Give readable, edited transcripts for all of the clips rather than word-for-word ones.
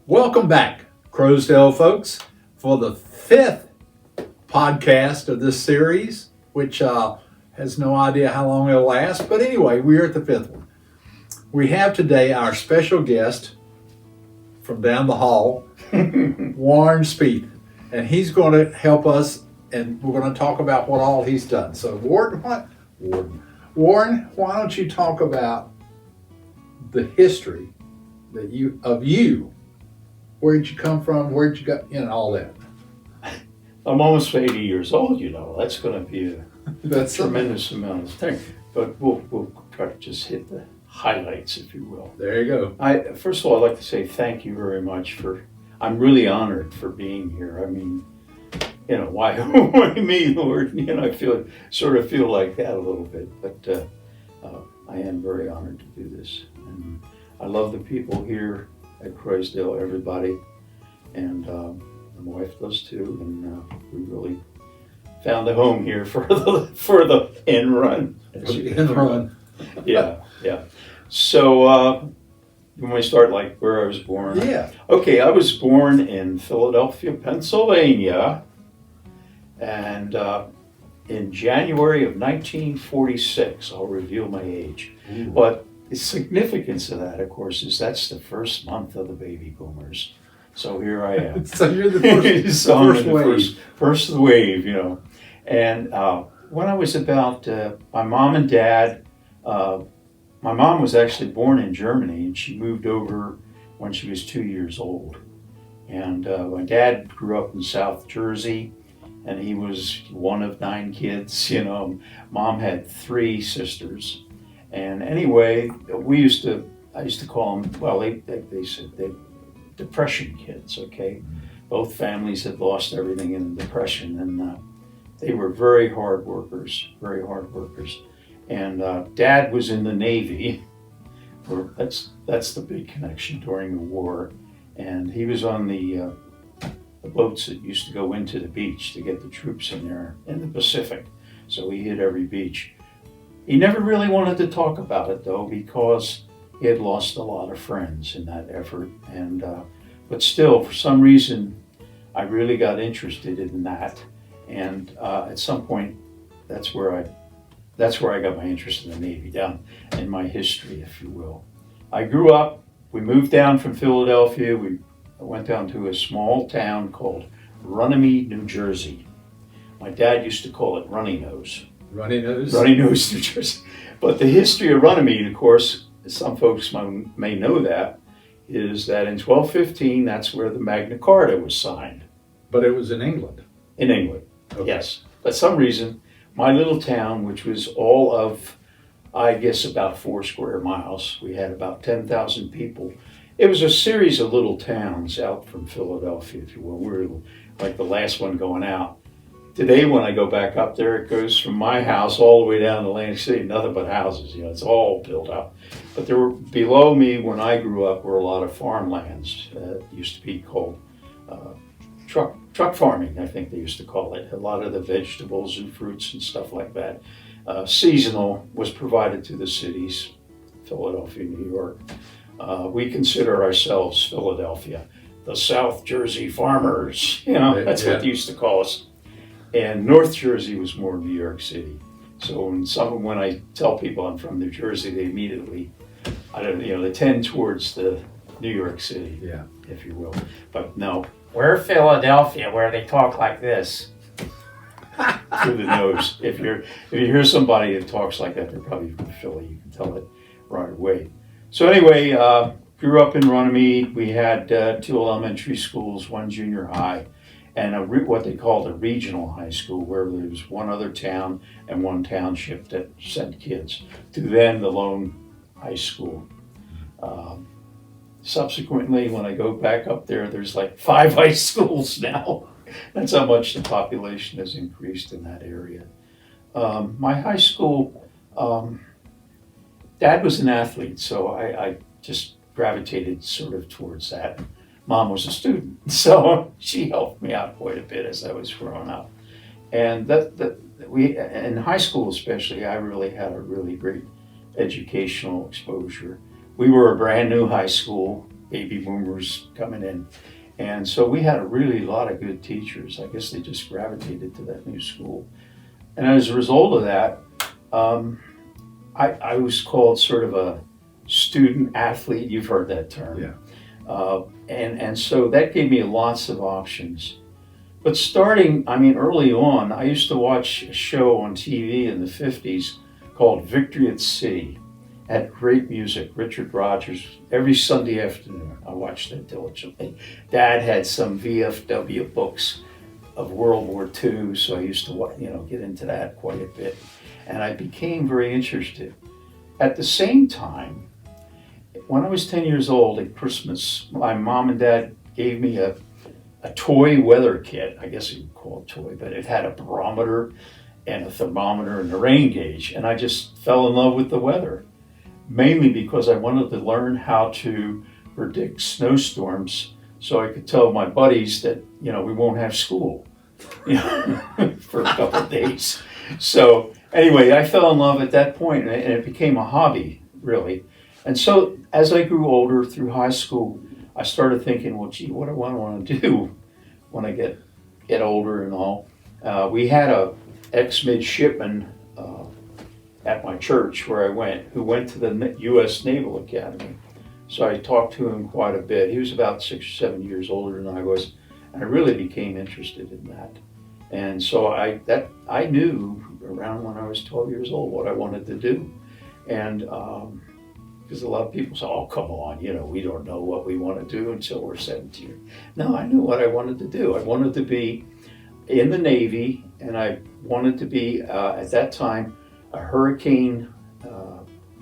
Welcome back, Croasdaile folks, for the fifth podcast of this series, which has no idea how long it'll last. But anyway, we're at the fifth one. We have today our special guest from down the hall, Warren Spaeth, and he's going to help us, and we're going to talk about what all he's done. So, Warren, why don't you talk about the history of you? Where'd you come from? Where'd you go? All that. I'm almost 80 years old, That's going to be That's tremendous amount of time. But we'll try to just hit the highlights, if you will. There you go. First of all, I'd like to say thank you very much I'm really honored for being here. I mean, why me, Lord? I feel like that a little bit. But I am very honored to do this. And I love the people here at Croasdaile, everybody, and my wife does too, and we really found a home here for the end run. Yeah. So you want me to start like where I was born? Yeah. Okay, I was born in Philadelphia, Pennsylvania, and in January of 1946. I'll reveal my age. Ooh. But the significance of that, of course, is that's the first month of the baby boomers. So here I am. So you're the first wave. First wave, And when I was about, my mom and dad, my mom was actually born in Germany, and she moved over when she was 2 years old. And my dad grew up in South Jersey, and he was one of 9 kids. Mom had 3 sisters. And anyway, I used to call them, well, they said they depression kids, okay? Both families had lost everything in the depression, and they were very hard workers. And Dad was in the Navy. That's the big connection during the war. And he was on the boats that used to go into the beach to get the troops in there in the Pacific. So he hit every beach. He never really wanted to talk about it, though, because he had lost a lot of friends in that effort. And but still, for some reason, I really got interested in that. And at some point, that's where I got my interest in the Navy, down in my history, if you will. I grew up. We moved down from Philadelphia. We went down to a small town called Runnymede, New Jersey. My dad used to call it Runny Nose. Runny Nose, New Jersey. But the history of Runnymede, of course, some folks may know that, is that in 1215, that's where the Magna Carta was signed. But it was in England. In England, Okay. Yes. But some reason, my little town, which was all of, I guess, about 4 square miles, we had about 10,000 people. It was a series of little towns out from Philadelphia, if you will. We were like the last one going out. Today, when I go back up there, it goes from my house all the way down to Atlantic City, nothing but houses. It's all built up. But there were, below me, when I grew up, were a lot of farmlands. It used to be called truck farming, I think they used to call it. A lot of the vegetables and fruits and stuff like that. Seasonal was provided to the cities, Philadelphia, New York. We consider ourselves Philadelphia, the South Jersey farmers. That's what they used to call us. And North Jersey was more New York City. So when I tell people I'm from New Jersey, they immediately, they tend towards the New York City, if you will. But no, we're Philadelphia, where they talk like this. Through the nose. If you hear somebody that talks like that, they're probably from Philly. You can tell it right away. So anyway, grew up in Runnymede. We had 2 elementary schools, 1 junior high, and what they called a regional high school, where there was 1 other town and 1 township that sent kids to then the lone high school. Subsequently, when I go back up there, there's like 5 high schools now. That's how much the population has increased in that area. My high school, Dad was an athlete, so I just gravitated sort of towards that. Mom was a student, so she helped me out quite a bit as I was growing up. And we, in high school especially, I really had a really great educational exposure. We were a brand new high school. baby boomers coming in. And so we had a lot of good teachers. I guess they just gravitated to that new school. And as a result of that, I was called sort of a student athlete. You've heard that term. Yeah. And so that gave me lots of options. But early on, I used to watch a show on TV in the 50s called Victory at Sea. Had great music, Richard Rodgers. Every Sunday afternoon, I watched that diligently. Dad had some VFW books of World War II, so I used to get into that quite a bit. And I became very interested. At the same time, when I was 10 years old at Christmas, my mom and dad gave me a toy weather kit. I guess you would call it toy, but it had a barometer and a thermometer and a rain gauge. And I just fell in love with the weather, mainly because I wanted to learn how to predict snowstorms so I could tell my buddies that, we won't have school, for a couple of days. So anyway, I fell in love at that point, and it became a hobby, really. And so as I grew older through high school, I started thinking, well, gee, what do I want to do when I get older and all? We had a ex-midshipman at my church where I went, who went to the U.S. Naval Academy. So I talked to him quite a bit. He was about 6 or 7 years older than I was, and I really became interested in that. And so I knew around when I was 12 years old what I wanted to do. And because a lot of people say, oh, come on, we don't know what we want to do until we're 17. No, I knew what I wanted to do. I wanted to be in the Navy, and I wanted to be, at that time, a hurricane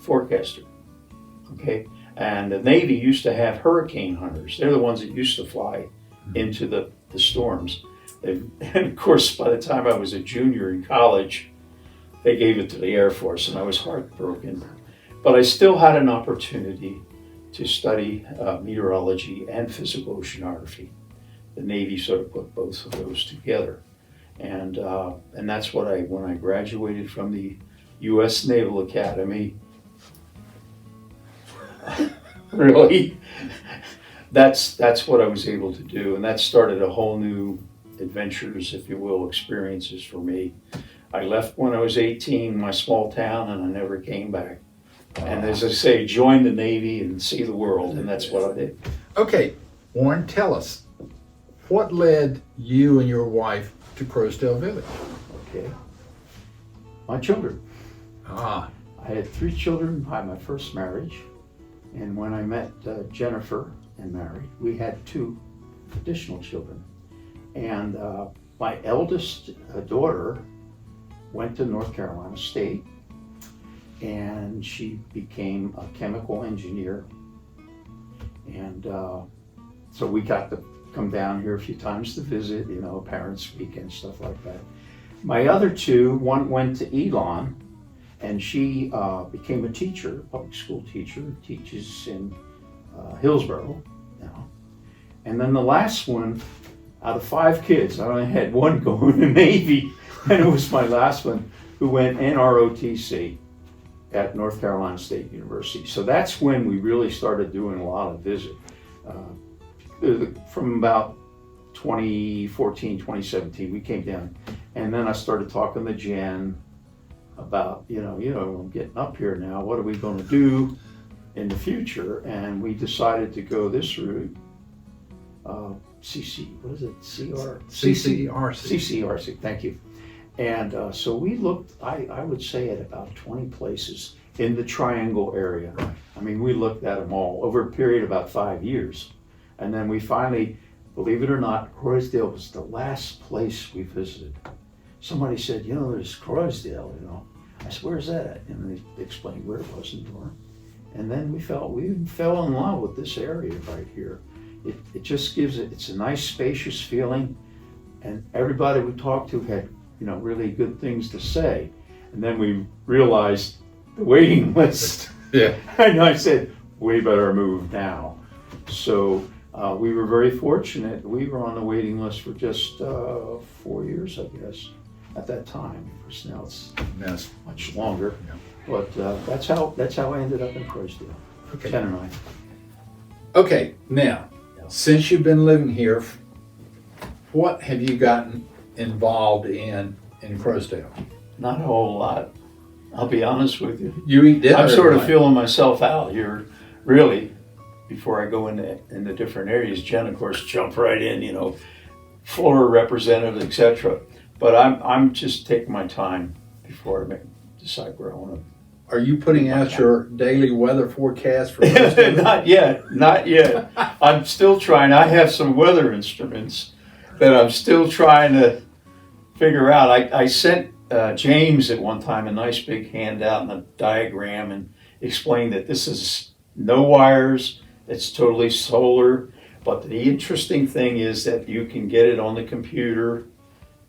forecaster, okay? And the Navy used to have hurricane hunters. They're the ones that used to fly into the storms. And of course, by the time I was a junior in college, they gave it to the Air Force, and I was heartbroken. But I still had an opportunity to study meteorology and physical oceanography. The Navy sort of put both of those together. And that's what when I graduated from the U.S. Naval Academy, really, that's what I was able to do. And that started a whole new adventures, if you will, experiences for me. I left when I was 18, my small town, and I never came back. And as I say, join the Navy and see the world, and that's what I did. Okay, Warren, tell us, what led you and your wife to Croasdaile Village? Okay. My children. I had 3 children by my first marriage, and when I met Jennifer and married, we had 2 additional children. And my eldest daughter went to North Carolina State, and she became a chemical engineer. And so we got to come down here a few times to visit, Parents' Week and stuff like that. My other 2, one went to Elon, and she became a teacher, public school teacher, teaches in Hillsborough now. And then the last one, out of 5 kids, I only had 1 go in the Navy, and it was my last one, who went NROTC at North Carolina State University. So that's when we really started doing a lot of visit. From about 2014, 2017, we came down, and then I started talking to Jen about, I'm getting up here now, what are we going to do in the future? And we decided to go this route, CCRC, thank you. And so we looked, I would say, at about 20 places in the Triangle area. I mean, we looked at them all over a period of about 5 years. And then we finally, believe it or not, Croasdaile was the last place we visited. Somebody said, there's Croasdaile, I said, where's that at? And they explained where it was in Durham. And then we fell in love with this area right here. It just gives it's a nice spacious feeling, and everybody we talked to had, really good things to say. And then we realized the waiting list. Yeah. And I said, we better move now. So we were very fortunate. We were on the waiting list for just 4 years, I guess, at that time. Of course, now it's much longer. Yeah. But that's how I ended up in Croasdaile. Okay. Jen and I. Okay, now, since you've been living here, what have you gotten involved in Croasdaile? Not a whole lot. I'll be honest with you. You eat dinner. I'm sort of right? feeling myself out here, really, before I go into different areas. Jen, of course, jump right in, you know, Florida representative, etc. But I'm just taking my time before I decide where I want to. Are you putting out your daily weather forecast for Croasdaile? Not yet. I'm still trying. I have some weather instruments that I'm still trying to figure out. I sent James at one time a nice big handout and a diagram and explained that this is no wires, it's totally solar, but the interesting thing is that you can get it on the computer,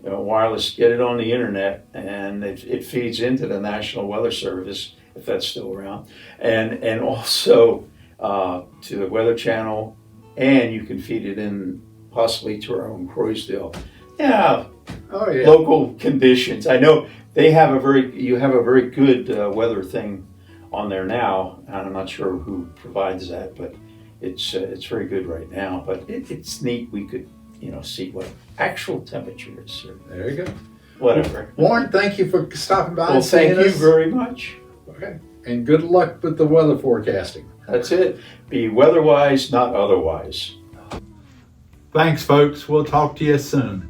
you know, wireless, get it on the internet, and it feeds into the National Weather Service, if that's still around, and also to the Weather Channel, and you can feed it in possibly to our own Croasdaile. Yeah, Oh yeah. local conditions. I know you have a very good weather thing on there now, and I'm not sure who provides that, but it's very good right now. But it's neat. We could, you know, see what actual temperature is or There you go. whatever. Warren, thank you for stopping by. Well, and seeing thank you us. very much. Okay. And good luck with the weather forecasting. That's it. Be weather-wise, not otherwise. Thanks, folks. We'll talk to you soon.